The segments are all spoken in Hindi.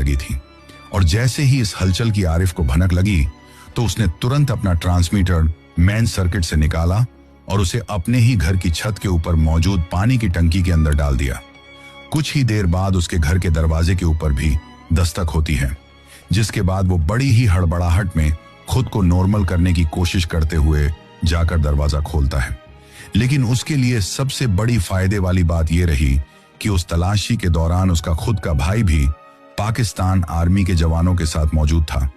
लगी थी। और जैसे ही इस हलचल की आरिफ को भनक लगी तो उसने तुरंत अपना ट्रांसमीटर मेन सर्किट से निकाला और उसे अपने ही घर की छत के ऊपर मौजूद पानी की टंकी के अंदर डाल दिया। कुछ ही देर बाद उसके घर के दरवाजे के ऊपर भी दस्तक होती है, जिसके बाद वो बड़ी ही हड़बड़ाहट में खुद को नॉर्मल करने की कोशिश करते हुए जाकर दरवाजा खोलता है। लेकिन उसके लिए सबसे बड़ी फायदे वाली बात यह रही कि उस तलाशी के दौरान उसका खुद का भाई भी पाकिस्तान आर्मी के जवानों के साथ मौजूद था,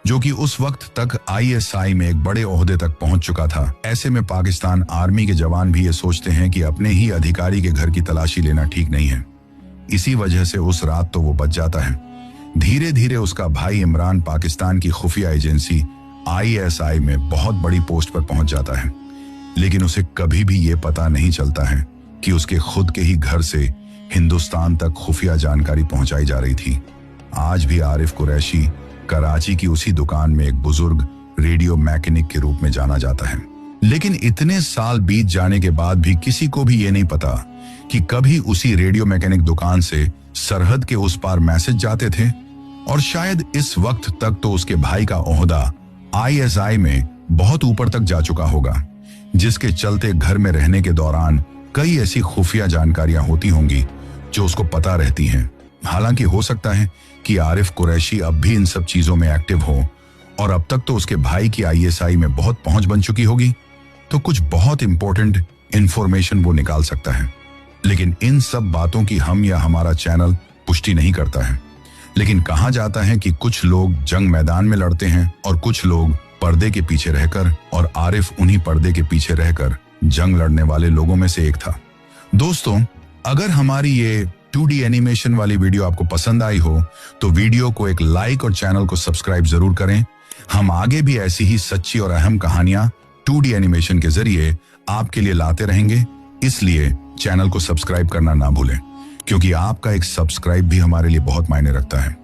जो कि उस वक्त तक ISI में एक बड़े ओहदे तक पहुंच चुका था। ऐसे में पाकिस्तान आर्मी के जवान भी ये सोचते हैं कि अपने ही अधिकारी के घर की तलाशी लेना ठीक नहीं है। इसी वजह से उस रात तो वो बच जाता है। धीरे धीरे उसका भाई इमरान पाकिस्तान की खुफिया एजेंसी ISI में बहुत बड़ी पोस्ट पर पहुंच जाता है, लेकिन उसे कभी भी ये पता नहीं चलता है कि उसके खुद के ही घर से हिंदुस्तान तक खुफिया जानकारी पहुंचाई जा रही थी। आज भी आरिफ कुरैशी कराची की उसी दुकान में एक बुजुर्ग रेडियो मैकेनिक के रूप में जाना जाता है। लेकिन इतने साल बीत जाने के बाद भी किसी को भी ये नहीं पता कि कभी उसी रेडियो मैकेनिक दुकान से सरहद के उस पार मैसेज जाते थे। और शायद इस वक्त तक तो उसके भाई का ओहदा ISI में बहुत ऊपर तक जा चुका होगा, जिसके चलते घर में रहने के दौरान कई ऐसी खुफिया जानकारियां होती होंगी जो उसको पता रहती हैं। हालांकि हो सकता है कि आरिफ कुरैशी अब भी इन सब चीजों में एक्टिव हो और अब तक तो उसके भाई की ISI में बहुत पहुंच बन चुकी होगी, तो कुछ बहुत इंपॉर्टेंट इंफॉर्मेशन वो निकाल सकता है। लेकिन इन सब बातों की हम या हमारा चैनल पुष्टि नहीं करता है। लेकिन कहा जाता है कि कुछ लोग जंग मैदान में लड़ते हैं और कुछ लोग पर्दे के पीछे रहकर, और आरिफ उन्हीं पर्दे के पीछे रहकर जंग लड़ने वाले लोगों में से एक था। दोस्तों, अगर हमारी ये 2D एनिमेशन वाली वीडियो आपको पसंद आई हो तो वीडियो को एक लाइक और चैनल को सब्सक्राइब जरूर करें। हम आगे भी ऐसी ही सच्ची और अहम कहानियां 2D एनिमेशन के जरिए आपके लिए लाते रहेंगे। इसलिए चैनल को सब्सक्राइब करना ना भूलें, क्योंकि आपका एक सब्सक्राइब भी हमारे लिए बहुत मायने रखता है।